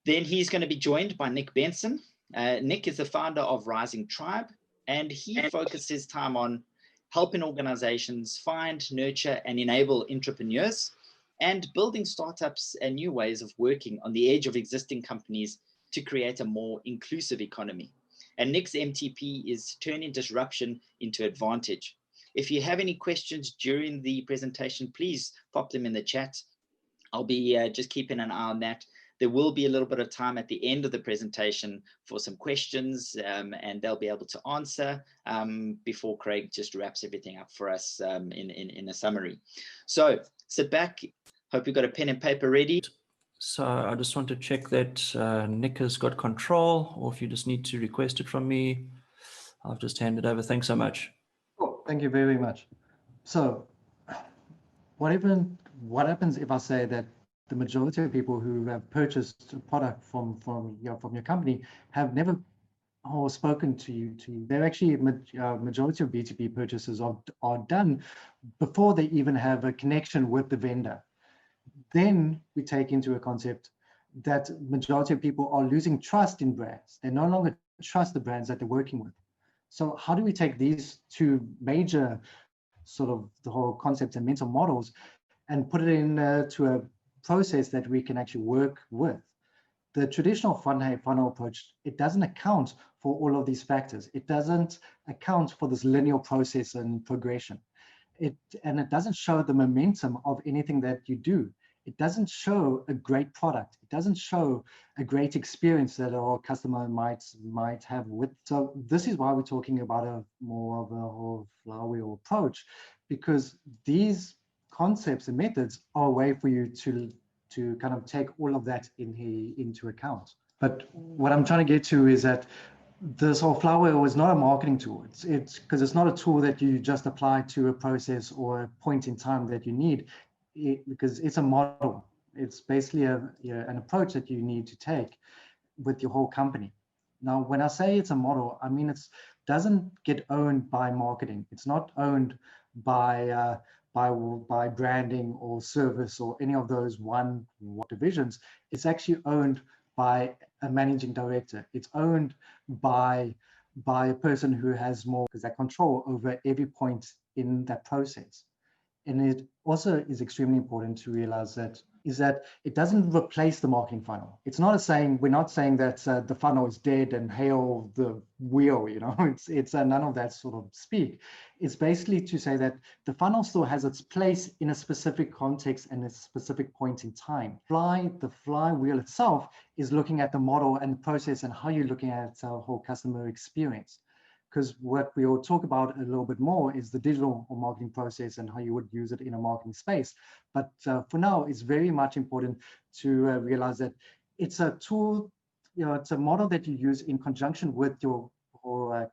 Then he's going to be joined by Nick Benson. Nick is the founder of Rising Tribe, and he focuses his time on helping organizations find, nurture, and enable entrepreneurs, and building startups and new ways of working on the edge of existing companies to create a more inclusive economy. And Nick's MTP is turning disruption into advantage. If you have any questions during the presentation, please pop them in the chat. I'll be just keeping an eye on that. There will be a little bit of time at the end of the presentation for some questions, and they'll be able to answer before Craig just wraps everything up for us in a summary. So sit back. Hope you've got a pen and paper ready. So I just want to check that Nick has got control, or if you just need to request it from me, I'll just hand it over. Thanks so much. Cool. Thank you very much. So what happens if I say that the majority of people who have purchased a product from your company have never spoken to you? They're actually majority of B2B purchases are done before they even have a connection with the vendor. Then we take into a concept that majority of people are losing trust in brands. They no longer trust the brands that they're working with. So how do we take these two major sort of the whole concepts and mental models and put it in to a process that we can actually work with? The traditional funnel approach, it doesn't account for all of these factors. It doesn't account for this linear process and progression. And it doesn't show the momentum of anything that you do. It doesn't show a great product. It doesn't show a great experience that our customer might have with. So this is why we're talking about a more of a whole flywheel approach, because these concepts and methods are a way for you to kind of take all of that into account. But what I'm trying to get to is that this whole flywheel is not a marketing tool. It's because it's not a tool that you just apply to a process or a point in time that you need. Because it's a model. It's basically an approach that you need to take with your whole company. Now, when I say it's a model, I mean it doesn't get owned by marketing. It's not owned by branding or service or any of those one divisions. It's actually owned by a managing director. It's owned by a person who has more control over every point in that process. And it also is extremely important to realize that it doesn't replace the marketing funnel. It's not we're not saying that the funnel is dead and hail the wheel, you know, it's none of that sort of speak. It's basically to say that the funnel still has its place in a specific context and a specific point in time. The flywheel itself is looking at the model and the process and how you're looking at our whole customer experience. Because what we will talk about a little bit more is the digital or marketing process and how you would use it in a marketing space. But for now, it's very much important to realize that it's a tool, you know, it's a model that you use in conjunction with your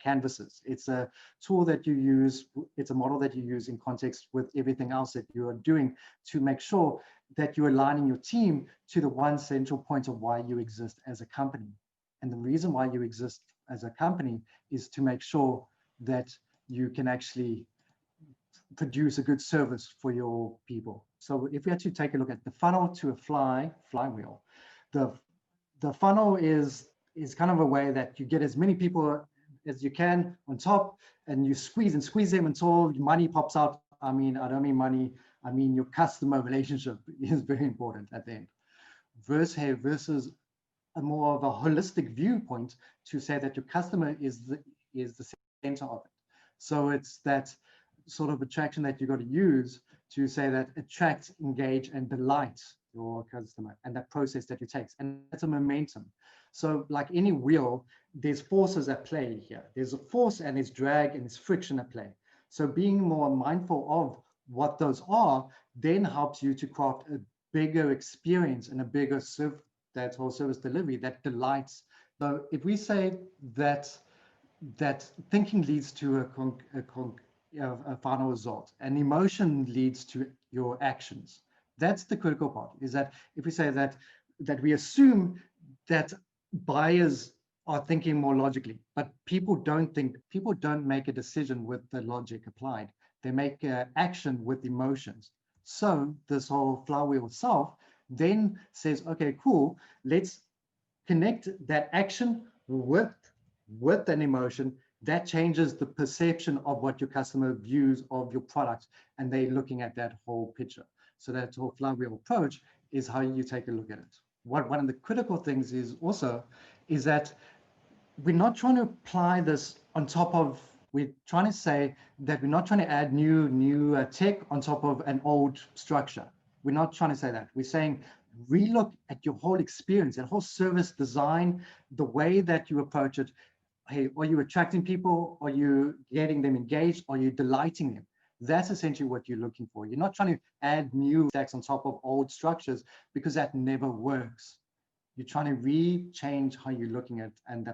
canvases. It's a tool that you use, it's a model that you use in context with everything else that you are doing to make sure that you're aligning your team to the one central point of why you exist as a company. And the reason why you exist as a company is to make sure that you can actually produce a good service for your people. So if we had to take a look at the funnel to a flywheel, the funnel is kind of a way that you get as many people as you can on top, and you squeeze them until money pops out. I mean, I don't mean money, I mean your customer relationship is very important at the end. Versus a more of a holistic viewpoint to say that your customer is the center of it. So it's that sort of attraction that you got to use to say that attract, engage, and delight your customer, and that process that it takes. And that's a momentum. So like any wheel, there's forces at play here. There's a force and there's drag and there's friction at play. So being more mindful of what those are then helps you to craft a bigger experience and a bigger that whole service delivery that delights. So if we say that thinking leads to a final result, and emotion leads to your actions, that's the critical part. Is that if we say that we assume that buyers are thinking more logically, but people don't make a decision with the logic applied. They make action with emotions. So this whole flywheel itself then says, okay, cool, let's connect that action with an emotion, that changes the perception of what your customer views of your product, and they're looking at that whole picture. So that whole flywheel approach is how you take a look at it. One of the critical things is that we're not trying to apply this on top of, we're trying to say that we're not trying to add new tech on top of an old structure. We're not trying to say that. We're saying relook at your whole experience, that whole service design, the way that you approach it. Hey, are you attracting people? Are you getting them engaged? Are you delighting them? That's essentially what you're looking for. You're not trying to add new stacks on top of old structures, because that never works. You're trying to change how you're looking at and that